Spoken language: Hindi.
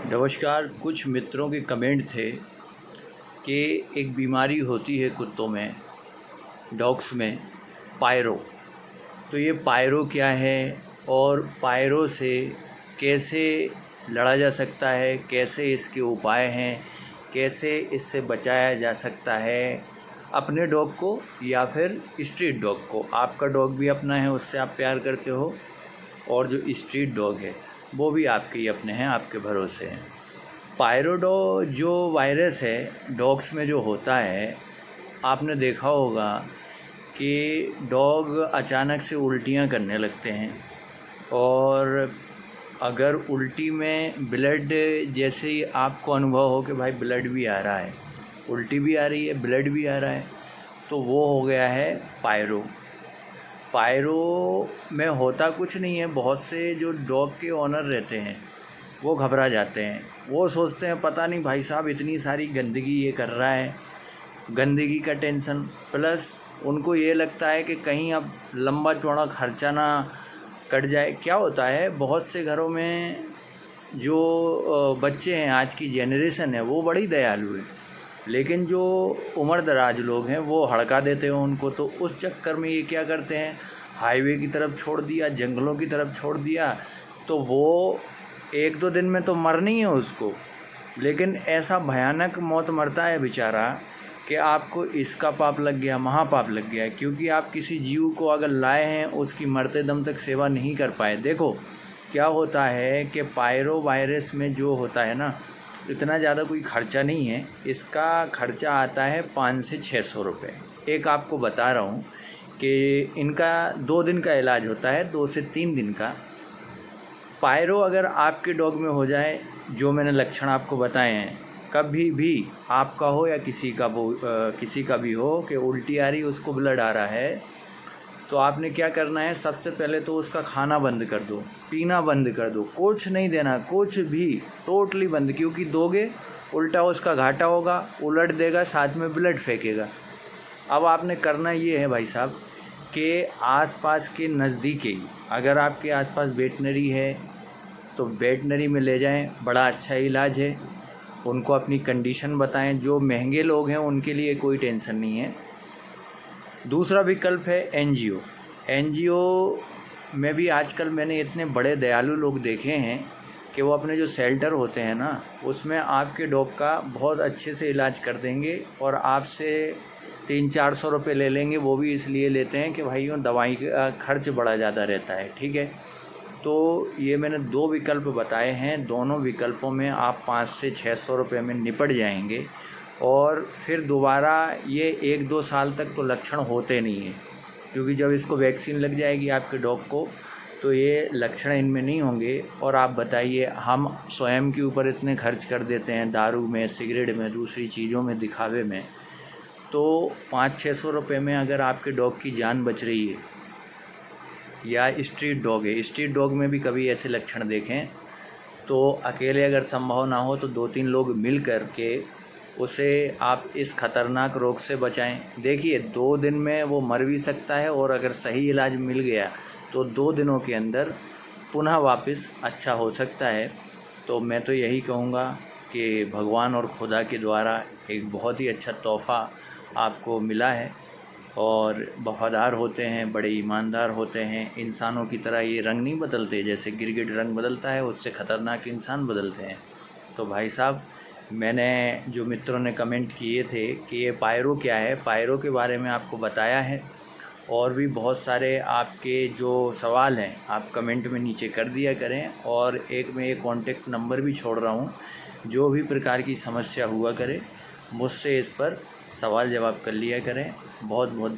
नमस्कार। कुछ मित्रों के कमेंट थे कि एक बीमारी होती है कुत्तों में, डॉग्स में, पायरो। तो ये पायरो क्या है और पायरो से कैसे लड़ा जा सकता है, कैसे इसके उपाय हैं, कैसे इससे बचाया जा सकता है अपने डॉग को या फिर स्ट्रीट डॉग को। आपका डॉग भी अपना है, उससे आप प्यार करते हो, और जो स्ट्रीट डॉग है वो भी आपके ही अपने हैं, आपके भरोसे हैं। पायरोडो जो वायरस है डॉग्स में जो होता है, आपने देखा होगा कि डॉग अचानक से उल्टियाँ करने लगते हैं, और अगर उल्टी में ब्लड जैसे ही आपको अनुभव हो कि भाई ब्लड भी आ रहा है, उल्टी भी आ रही है, ब्लड भी आ रहा है, तो वो हो गया है पायरो। पायरो में होता कुछ नहीं है। बहुत से जो डॉग के ओनर रहते हैं वो घबरा जाते हैं, वो सोचते हैं पता नहीं भाई साहब इतनी सारी गंदगी ये कर रहा है, गंदगी का टेंशन, प्लस उनको ये लगता है कि कहीं अब लंबा चौड़ा खर्चा ना कट जाए। क्या होता है, बहुत से घरों में जो बच्चे हैं, आज की जेनरेशन है, वो बड़ी दयालु है, लेकिन जो उम्र दराज लोग हैं वो हड़का देते हैं उनको। तो उस चक्कर में ये क्या करते हैं, हाईवे की तरफ छोड़ दिया, जंगलों की तरफ छोड़ दिया, तो वो 1-2 दिन में तो मरनी है उसको, लेकिन ऐसा भयानक मौत मरता है बेचारा कि आपको इसका पाप लग गया, महापाप लग गया, क्योंकि आप किसी जीव को अगर लाए हैं उसकी मरते दम तक सेवा नहीं कर पाए। देखो क्या होता है कि पायरो वायरस में जो होता है ना, इतना ज़्यादा कोई खर्चा नहीं है। इसका खर्चा आता है 500 से 600 रुपये। एक आपको बता रहा हूँ कि इनका 2 दिन का इलाज होता है, 2 से 3 दिन का। पायरो अगर आपके डॉग में हो जाए, जो मैंने लक्षण आपको बताए हैं, कभी भी आपका हो या किसी का भी हो कि उल्टी आ रही, उसको ब्लड आ रहा है, तो आपने क्या करना है, सबसे पहले तो उसका खाना बंद कर दो, पीना बंद कर दो, कुछ नहीं देना, कुछ भी टोटली बंद, क्योंकि दोगे उल्टा उसका घाटा होगा, उलट देगा, साथ में ब्लड फेंकेगा। अब आपने करना ये है भाई साहब कि आसपास के नज़दीकी, अगर आपके आसपास वेटनरी है तो वेटनरी में ले जाएं, बड़ा अच्छा इलाज है। उनको अपनी कंडीशन बताएं। जो महंगे लोग हैं उनके लिए कोई टेंशन नहीं है। दूसरा विकल्प है एनजीओ। एनजीओ में भी आजकल मैंने इतने बड़े दयालु लोग देखे हैं कि वो अपने जो शेल्टर होते हैं ना, उसमें आपके डॉग का बहुत अच्छे से इलाज कर देंगे, और आपसे 300-400 रुपये ले लेंगे। वो भी इसलिए लेते हैं कि भाइयों दवाई का खर्च बड़ा ज़्यादा रहता है, ठीक है। तो ये मैंने 2 विकल्प बताए हैं, दोनों विकल्पों में आप 500 से 600 रुपये में निपट जाएंगे, और फिर दोबारा ये 1-2 साल तक तो लक्षण होते नहीं हैं, क्योंकि जब इसको वैक्सीन लग जाएगी आपके डॉग को तो ये लक्षण इनमें नहीं होंगे। और आप बताइए, हम स्वयं के ऊपर इतने खर्च कर देते हैं, दारू में, सिगरेट में, दूसरी चीज़ों में, दिखावे में, तो 500-600 रुपये में अगर आपके डॉग की जान बच रही है, या स्ट्रीट डॉग है, स्ट्रीट डॉग में भी कभी ऐसे लक्षण देखें तो अकेले अगर संभव ना हो तो 2-3 लोग मिल कर के उसे आप इस खतरनाक रोग से बचाएं। देखिए 2 दिन में वो मर भी सकता है, और अगर सही इलाज मिल गया तो 2 दिनों के अंदर पुनः वापस अच्छा हो सकता है। तो मैं तो यही कहूँगा कि भगवान और खुदा के द्वारा एक बहुत ही अच्छा तोहफ़ा आपको मिला है, और वफ़ादार होते हैं, बड़े ईमानदार होते हैं। इंसानों की तरह ये रंग नहीं बदलते, जैसे गिरगिट रंग बदलता है उससे ख़तरनाक इंसान बदलते हैं। तो भाई साहब, मैंने जो मित्रों ने कमेंट किए थे कि ये पायरो क्या है, पायरो के बारे में आपको बताया है। और भी बहुत सारे आपके जो सवाल हैं आप कमेंट में नीचे कर दिया करें, और एक मैं ये कॉन्टेक्ट नंबर भी छोड़ रहा हूँ। जो भी प्रकार की समस्या हुआ करे, मुझसे इस पर सवाल जवाब कर लिया करें। बहुत बहुत